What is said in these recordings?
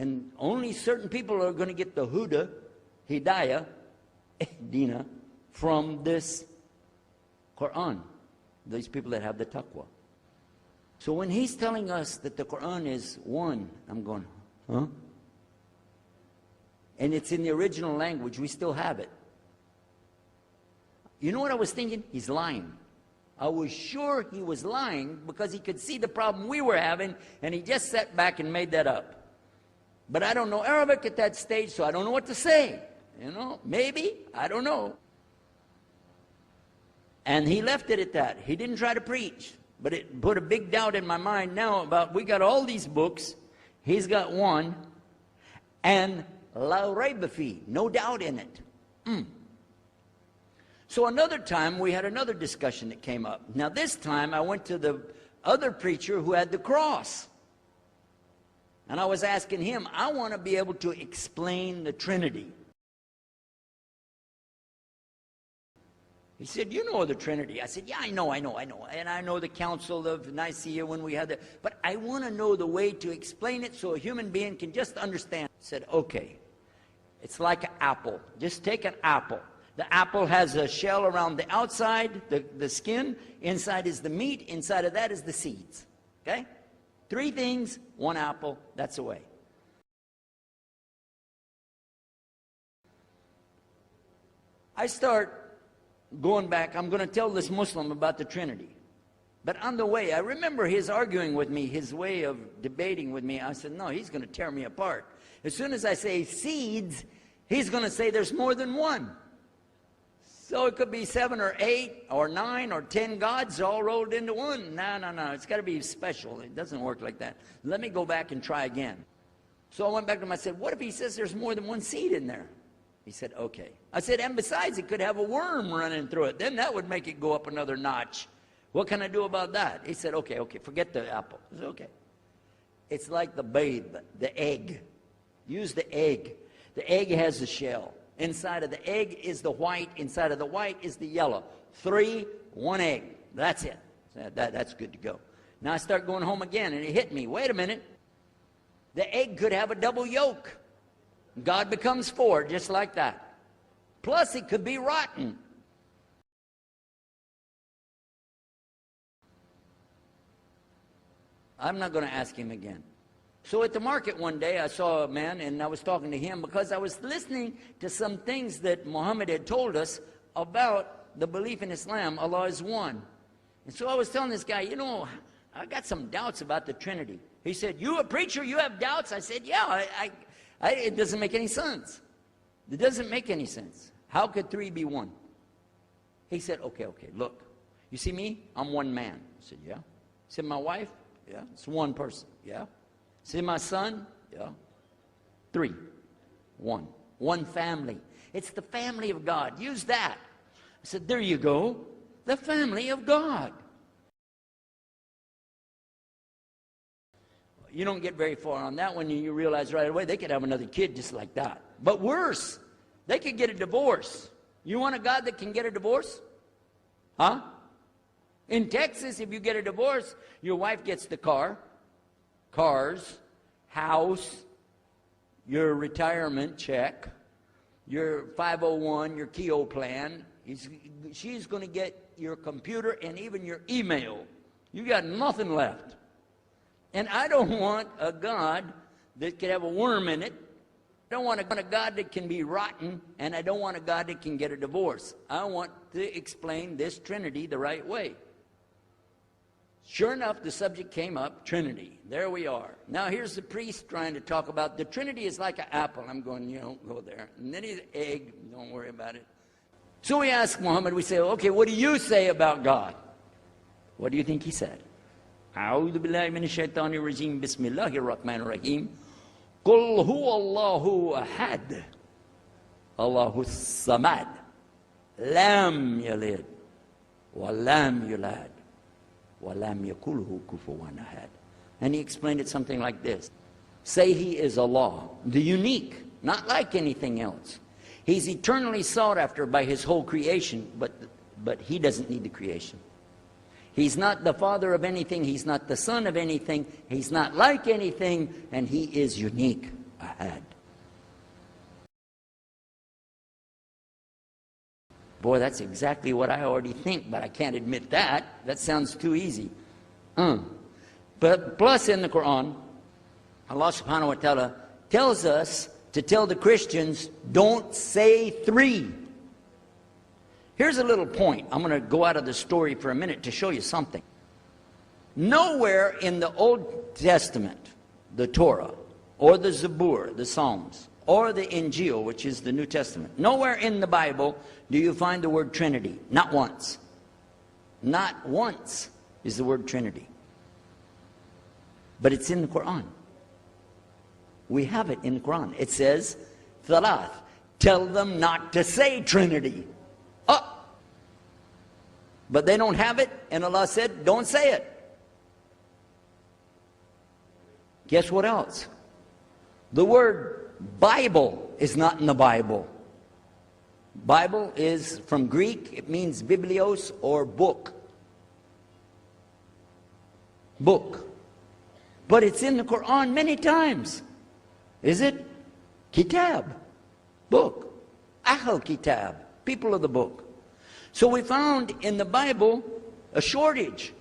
And only certain people are going to get the Hidayah, Dina, from this Quran. These people that have the taqwa. So when he's telling us that the Quran is one, I'm going, huh? And it's in the original language, we still have it. You know what I was thinking? He's lying. I was sure he was lying because he could see the problem we were having, and he just sat back and made that up. But I don't know Arabic at that stage, so I don't know what to say. You know, maybe, I don't know. And he left it at that. He didn't try to preach. But it put a big doubt in my mind now about, we got all these books, he's got one, and la rayba fi, no doubt in it. So another time, we had another discussion that came up. Now this time, I went to the other preacher who had the cross. And I was asking him, I want to be able to explain the Trinity. He said, you know the Trinity. I said, yeah, I know. And I know the Council of Nicaea when we had that. But I want to know the way to explain it so a human being can just understand. I said, okay, it's like an apple. Just take an apple. The apple has a shell around the outside, the skin. Inside is the meat. Inside of that is the seeds. Okay? 3 things, 1 apple. That's the way. I start going back. I'm going to tell this Muslim about the Trinity. But on the way, I remember his arguing with me, his way of debating with me. I said, no, he's going to tear me apart. As soon as I say seeds, he's going to say there's more than one. So it could be 7 or 8 or 9 or 10 gods all rolled into one. No. It's got to be special. It doesn't work like that. Let me go back and try again. So I went back to him. I said, what if he says there's more than one seed in there? He said, okay. I said, and besides, it could have a worm running through it. Then that would make it go up another notch. What can I do about that? He said, okay, forget the apple. I said, okay. It's like the babe, the egg. Use the egg. The egg has a shell. Inside of the egg is the white. Inside of the white is the yellow. 3, 1 egg. That's it. That's good to go. Now I start going home again, and it hit me. Wait a minute. The egg could have a double yolk. God becomes 4, just like that. Plus, it could be rotten. I'm not going to ask him again. So at the market one day, I saw a man, and I was talking to him because I was listening to some things that Muhammad had told us about the belief in Islam, Allah is one. And so I was telling this guy, you know, I got some doubts about the Trinity. He said, you a preacher, you have doubts? I said, yeah, it doesn't make any sense. It doesn't make any sense. How could 3 be 1? He said, okay, look. You see me? I'm one man. I said, yeah. He said, my wife? Yeah. It's one person. Yeah. See my son? Yeah. 3. 1. One family. It's the family of God. Use that. I said, there you go. The family of God. You don't get very far on that one, and you realize right away they could have another kid just like that. But worse, they could get a divorce. You want a God that can get a divorce? Huh? In Texas, if you get a divorce, your wife gets the cars, house, your retirement check, your 501, your Keogh plan. She's going to get your computer and even your email. You got nothing left. And I don't want a God that could have a worm in it. I don't want a God that can be rotten, and I don't want a God that can get a divorce. I want to explain this Trinity the right way. Sure enough, the subject came up, Trinity. There we are. Now here's the priest trying to talk about the Trinity is like an apple. I'm going, you don't go there. And then he's egg, don't worry about it. So we ask Muhammad, we say, okay, what do you say about God? What do you think he said? أعوذ بالله من الشيطان الرجيم بسم الله الرحمن الرحيم قل هو الله أحد الله الصمد لم يلد ولم يولد ولم يكن له كفوا أحد. And he explained it something like this. Say he is Allah, the unique, not like anything else. He's eternally sought after by his whole creation, but he doesn't need the creation. He's not the father of anything. He's not the son of anything. He's not like anything. And he is unique. I had. Boy, that's exactly what I already think, but I can't admit that. That sounds too easy. But plus in the Quran, Allah subhanahu wa ta'ala tells us to tell the Christians, don't say three. Here's a little point. I'm going to go out of the story for a minute to show you something. Nowhere in the Old Testament, the Torah, or the Zabur, the Psalms, or the Injil, which is the New Testament, nowhere in the Bible do you find the word Trinity. Not once. Not once is the word Trinity. But it's in the Quran. We have it in the Quran. It says, Thalath, tell them not to say Trinity. Oh! But they don't have it, and Allah said, don't say it. Guess what else? The word Bible is not in the Bible. Bible is from Greek, it means biblios or book. Book. But it's in the Quran many times. Is it? Kitab. Book. Ahl Kitab. People of the book. So we found in the Bible a shortage.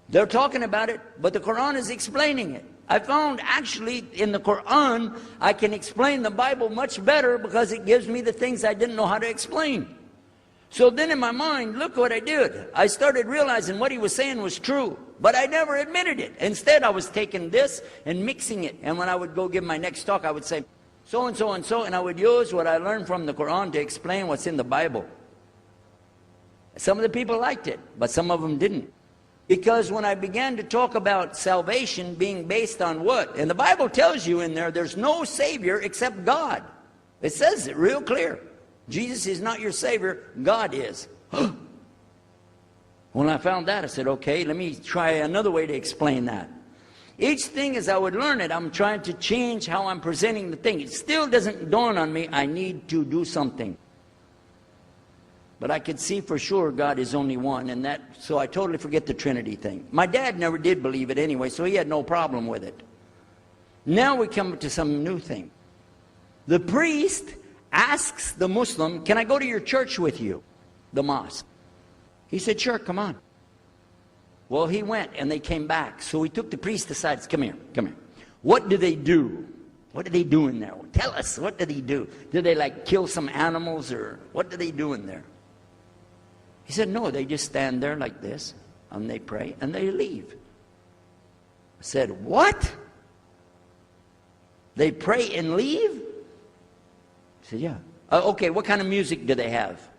They're talking about it, but the Quran is explaining it. I found actually in the Quran, I can explain the Bible much better because it gives me the things I didn't know how to explain. So then in my mind, look what I did. I started realizing what he was saying was true, but I never admitted it. Instead, I was taking this and mixing it. And when I would go give my next talk, I would say, so and so and so, and I would use what I learned from the Quran to explain what's in the Bible. Some of the people liked it, but some of them didn't. Because when I began to talk about salvation being based on what? And the Bible tells you in there, there's no Savior except God. It says it real clear. Jesus is not your Savior, God is. When I found that, I said, okay, let me try another way to explain that. Each thing as I would learn it, I'm trying to change how I'm presenting the thing. It still doesn't dawn on me, I need to do something. But I could see for sure God is only one, and that, so I totally forget the Trinity thing. My dad never did believe it anyway, so he had no problem with it. Now we come to some new thing. The priest asks the Muslim, can I go to your church with you? The mosque. He said, sure, come on. Well, he went, and they came back. So he took the priest aside, said, come here, come here. What do they do? What do they do in there? Tell us, what do they do? Do they like kill some animals, or what do they do in there? He said, no, they just stand there like this, and they pray, and they leave. I said, what? They pray and leave? He said, yeah. Okay, what kind of music do they have?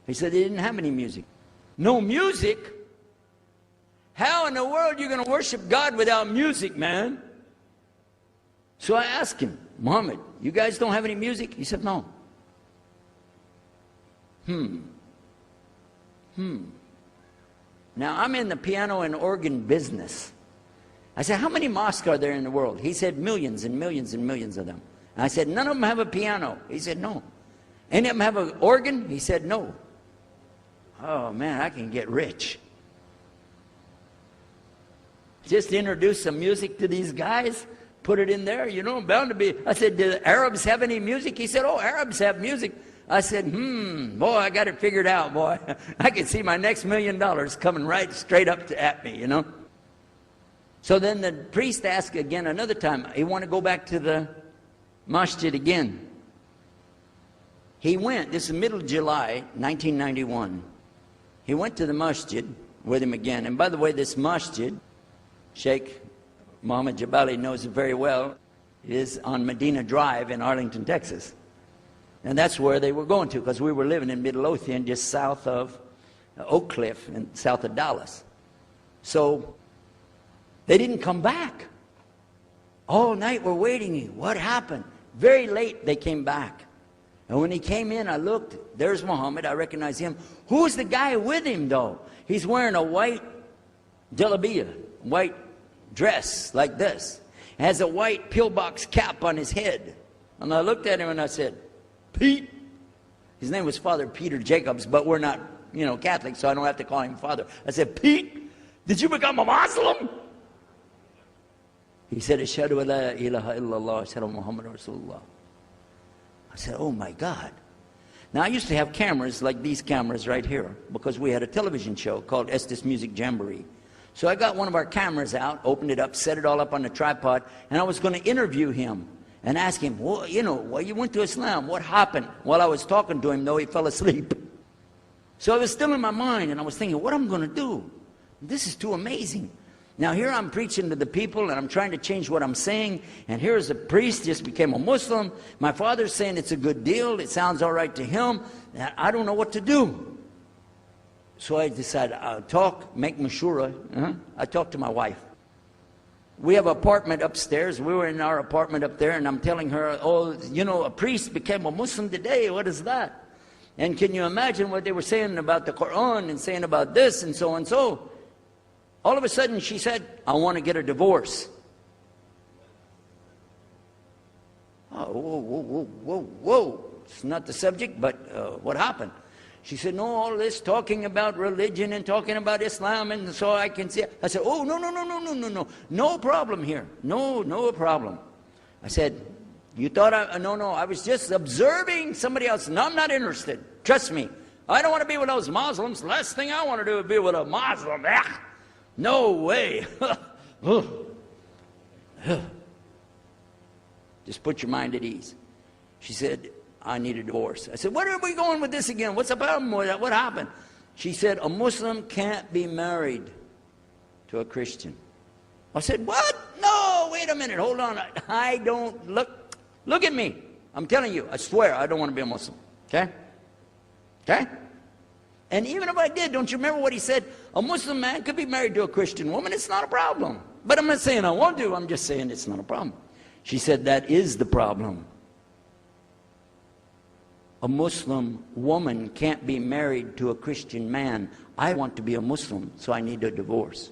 He said, they didn't have any music. No music? How in the world are you going to worship God without music, man? So I asked him, Muhammad, you guys don't have any music? He said, no. Now, I'm in the piano and organ business. I said, how many mosques are there in the world? He said, millions and millions and millions of them. And I said, none of them have a piano. He said, no. Any of them have an organ? He said, no. Oh, man, I can get rich. Just introduce some music to these guys, put it in there, you know, bound to be. I said, do the Arabs have any music? He said, oh, Arabs have music. I said, boy, I got it figured out, boy. I can see my next $1 million coming right straight up at me, you know. So then the priest asked again another time, he wanted to go back to the masjid again. He went, this is middle July, 1991. He went to the masjid with him again. And by the way, this masjid, Sheikh Muhammad Jabali knows it very well, is on Medina Drive in Arlington, Texas. And that's where they were going to, because we were living in Midlothian, just south of Oak Cliff and south of Dallas. So they didn't come back. All night we're waiting. What happened? Very late they came back. And when he came in, I looked. There's Muhammad. I recognize him. Who's the guy with him, though? He's wearing a white jalabiya, white dress like this. Has a white pillbox cap on his head. And I looked at him and I said, Pete. His name was Father Peter Jacobs, but we're not, you know, Catholic, so I don't have to call him Father. I said, Pete, did you become a Muslim? He said, Ashhadu an la ilaha illallah, Ashhadu Muhammad Rasulullah. I said, oh my God. Now I used to have cameras like these cameras right here because we had a television show called ESTES Music Jamboree. So I got one of our cameras out, opened it up, set it all up on the tripod, and I was going to interview him and ask him, well, you know, well, you went to Islam, what happened? While I was talking to him, though, he fell asleep. So it was still in my mind, and I was thinking, what am I going to do? This is too amazing. Now here I'm preaching to the people, and I'm trying to change what I'm saying, and here's a priest, just became a Muslim. My father's saying it's a good deal, it sounds all right to him, and I don't know what to do. So I decided I'll talk, make mashura. I talked to my wife. We have an apartment upstairs. We were in our apartment up there, and I'm telling her, oh, you know, a priest became a Muslim today. What is that? And can you imagine what they were saying about the Quran and saying about this and so and so? All of a sudden, she said, I want to get a divorce. Oh, whoa, whoa, whoa, whoa, whoa. It's not the subject, but what happened? She said, no, all this talking about religion and talking about Islam, and so I can see. I said, oh, no. No problem here. No problem. I said, you thought no, I was just observing somebody else. No, I'm not interested. Trust me. I don't want to be with those Muslims. Last thing I want to do is be with a Muslim. No way. Just put your mind at ease. She said, I need a divorce. I said, where are we going with this again? What's the problem with that? What happened? She said, a Muslim can't be married to a Christian. I said, what? No, wait a minute, hold on. I don't, look at me. I'm telling you, I swear, I don't want to be a Muslim. Okay? Okay? And even if I did, don't you remember what he said? A Muslim man could be married to a Christian woman. It's not a problem. But I'm not saying I won't do. I'm just saying it's not a problem. She said, that is the problem. A Muslim woman can't be married to a Christian man. I want to be a Muslim, so I need a divorce.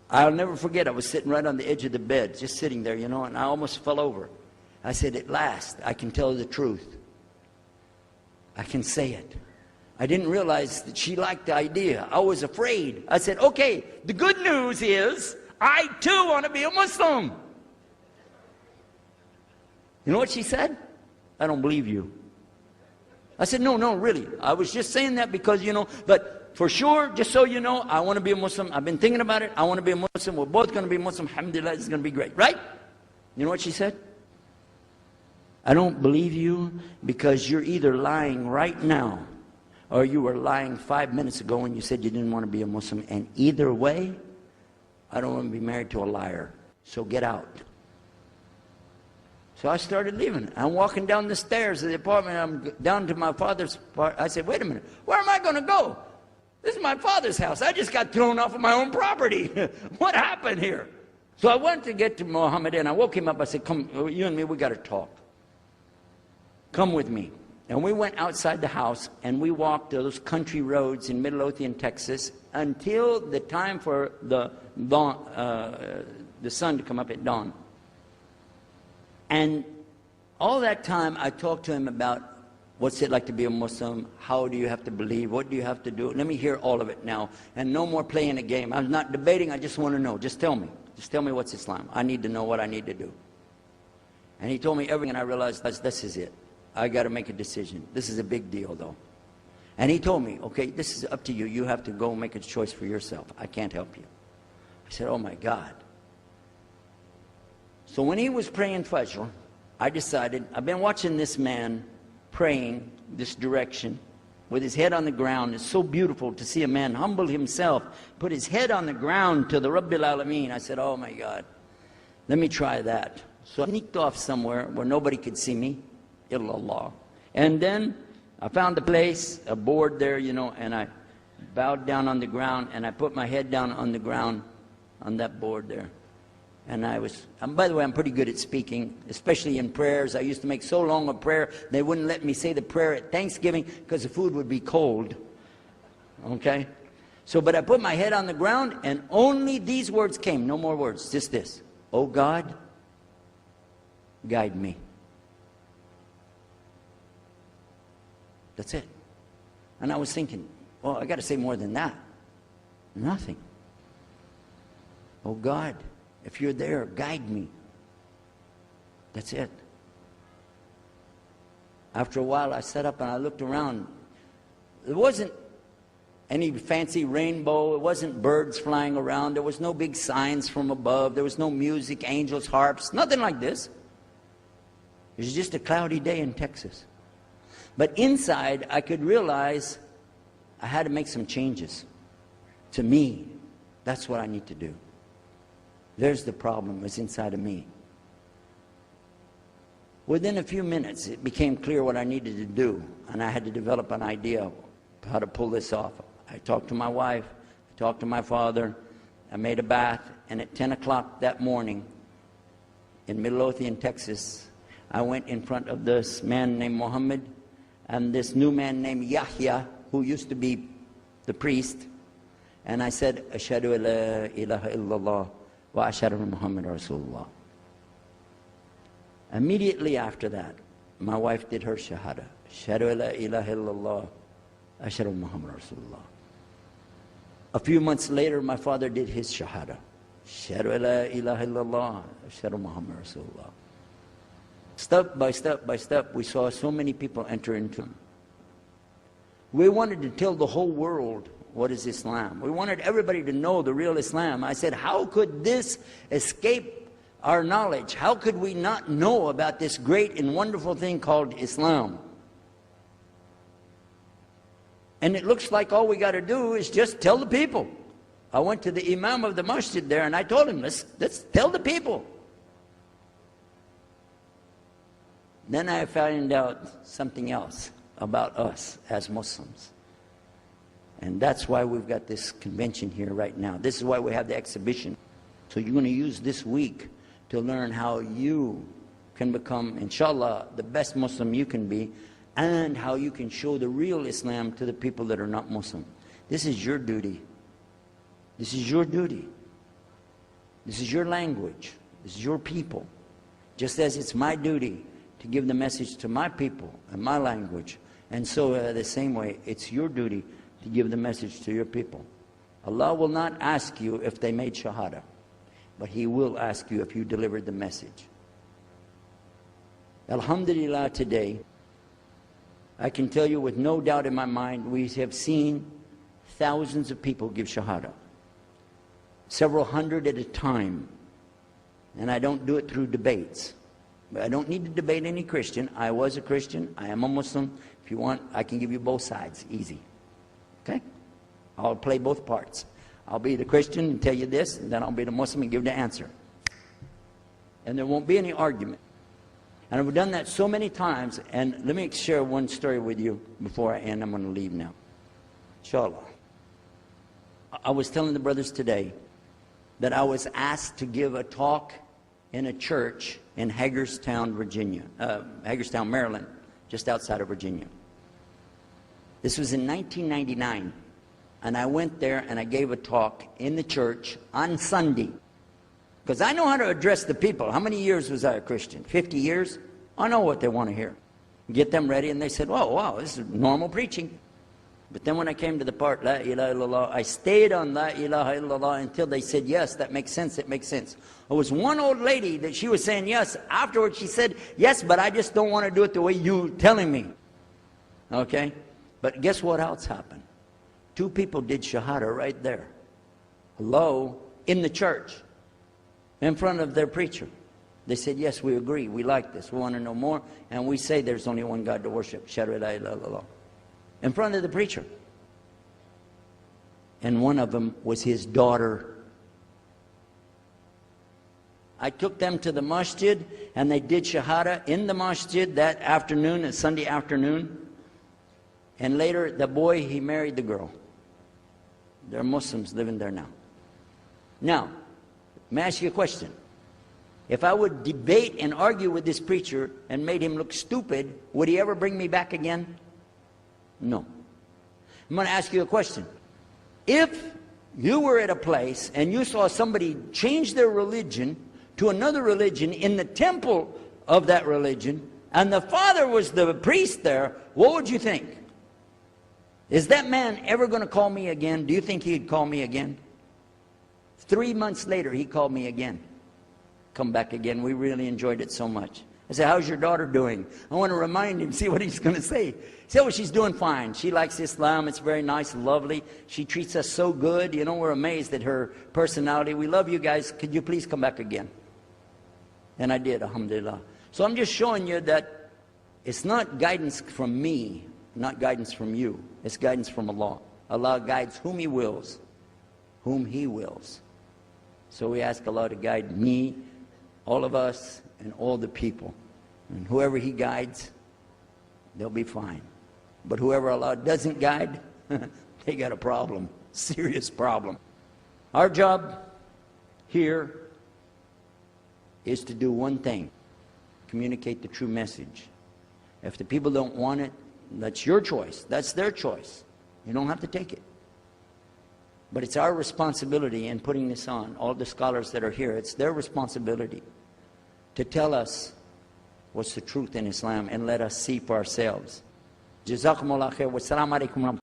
I'll never forget, I was sitting right on the edge of the bed, just sitting there, you know, and I almost fell over. I said, at last, I can tell the truth. I can say it. I didn't realize that she liked the idea. I was afraid. I said, okay, the good news is, I too want to be a Muslim. You know what she said? I don't believe you. I said, no, really. I was just saying that because, you know, but for sure, just so you know, I want to be a Muslim. I've been thinking about it. I want to be a Muslim. We're both going to be Muslim. Alhamdulillah, it's going to be great. Right? You know what she said? I don't believe you because you're either lying right now or you were lying 5 minutes ago when you said you didn't want to be a Muslim. And either way, I don't want to be married to a liar. So get out. So I started leaving. I'm walking down the stairs of the apartment. I'm down to my father's part. I said, wait a minute. Where am I going to go? This is my father's house. I just got thrown off of my own property. What happened here? So I went to get to Muhammad and I woke him up. I said, come, you and me, we got to talk. Come with me. And we went outside the house and we walked those country roads in Midlothian, Texas until the time for the sun to come up at dawn. And all that time, I talked to him about what's it like to be a Muslim, how do you have to believe, what do you have to do. Let me hear all of it now, and no more playing a game. I'm not debating, I just want to know. Just tell me. Just tell me what's Islam. I need to know what I need to do. And he told me everything, and I realized this is it. I got to make a decision. This is a big deal, though. And he told me, okay, this is up to you. You have to go make a choice for yourself. I can't help you. I said, oh my God. So when he was praying Fajr, I decided, I've been watching this man praying this direction with his head on the ground. It's so beautiful to see a man humble himself, put his head on the ground to the Rabbil Alameen. I said, oh my God, let me try that. So I sneaked off somewhere where nobody could see me, illallah. And then I found a place, a board there, you know, and I bowed down on the ground and I put my head down on the ground on that board there. And by the way, I'm pretty good at speaking, especially in prayers. I used to make so long a prayer, they wouldn't let me say the prayer at Thanksgiving because the food would be cold. Okay? So, but I put my head on the ground and only these words came, no more words, just this. Oh God, guide me. That's it. And I was thinking, well, I got to say more than that. Nothing. Oh God, if you're there, guide me. That's it. After a while, I sat up and I looked around. There wasn't any fancy rainbow. It wasn't birds flying around. There was no big signs from above. There was no music, angels, harps, nothing like this. It was just a cloudy day in Texas. But inside, I could realize I had to make some changes. To me, that's what I need to do. There's the problem, it's inside of me. Within a few minutes, it became clear what I needed to do, and I had to develop an idea of how to pull this off. I talked to my wife, I talked to my father, I made a bath, and at 10 o'clock that morning in Midlothian, Texas, I went in front of this man named Muhammad and this new man named Yahya, who used to be the priest, and I said, Ashhadu an la ilaha illallah wa ashhadu anna Muhammad Rasulullah. Immediately after that, my wife did her shahada. Ashhadu an la ilaha illallah, ashhadu anna Muhammad Rasulullah. A few months later, my father did his shahada. Ashhadu an la ilaha illallah, ashhadu anna Muhammad Rasulullah. Step by step by step, we saw so many people enter into him. We wanted to tell the whole world what is Islam. We wanted everybody to know the real Islam. I said, how could this escape our knowledge? How could we not know about this great and wonderful thing called Islam? And it looks like all we got to do is just tell the people. I went to the imam of the masjid there and I told him, let's tell the people. Then I found out something else about us as Muslims. And that's why we've got this convention here right now. This is why we have the exhibition. So you're going to use this week to learn how you can become, inshallah, the best Muslim you can be, and how you can show the real Islam to the people that are not Muslim. This is your duty. This is your duty. This is your language. This is your people. Just as it's my duty to give the message to my people and my language. And so the same way, it's your duty to give the message to your people. Allah will not ask you if they made shahada, but He will ask you if you delivered the message. Alhamdulillah, today, I can tell you with no doubt in my mind, we have seen thousands of people give shahada. Several hundred at a time. And I don't do it through debates. But I don't need to debate any Christian. I was a Christian. I am a Muslim. If you want, I can give you both sides. Easy. Okay? I'll play both parts. I'll be the Christian and tell you this, and then I'll be the Muslim and give the answer. And there won't be any argument. And I've done that so many times. And let me share one story with you before I end. I'm going to leave now. Inshallah. I was telling the brothers today that I was asked to give a talk in a church in Hagerstown, Maryland, just outside of Virginia. This was in 1999. And I went there and I gave a talk in the church on Sunday. Because I know how to address the people. How many years was I a Christian? 50 years? I know what they want to hear. Get them ready, and they said, "Whoa, wow, this is normal preaching." But then when I came to the part, La ilaha illallah, I stayed on La ilaha illallah until they said, yes, that makes sense, it makes sense. There was one old lady that she was saying yes. Afterwards she said, yes, but I just don't want to do it the way you're telling me. Okay? But guess what else happened? 2 people did shahada right there. Hello? In the church. In front of their preacher. They said, yes, we agree, we like this, we want to know more, and we say there's only one God to worship. Syari la ilaha illallah. In front of the preacher. And one of them was his daughter. I took them to the masjid and they did shahada in the masjid that afternoon, a Sunday afternoon. And later the boy, he married the girl. They're Muslims living there now. Now, let me ask you a question. If I would debate and argue with this preacher and made him look stupid, would he ever bring me back again? No. I'm going to ask you a question. If you were at a place and you saw somebody change their religion to another religion in the temple of that religion, and the father was the priest there, what would you think? Is that man ever going to call me again? Do you think he'd call me again? 3 months later, he called me again. Come back again. We really enjoyed it so much. I said, how's your daughter doing? I want to remind him, see what he's going to say. He said, oh, she's doing fine. She likes Islam. It's very nice and lovely. She treats us so good. You know, we're amazed at her personality. We love you guys. Could you please come back again? And I did, alhamdulillah. So I'm just showing you that it's not guidance from me, not guidance from you. It's guidance from Allah. Allah guides whom He wills, whom He wills. So we ask Allah to guide me, all of us, and all the people. And whoever He guides, they'll be fine. But whoever Allah doesn't guide, they got a problem, serious problem. Our job here is to do one thing: communicate the true message. If the people don't want it, that's your choice. That's their choice. You don't have to take it. But it's our responsibility in putting this on, all the scholars that are here, it's their responsibility to tell us what's the truth in Islam and let us see for ourselves. Jazakumullah khair. Wassalamu alaikum.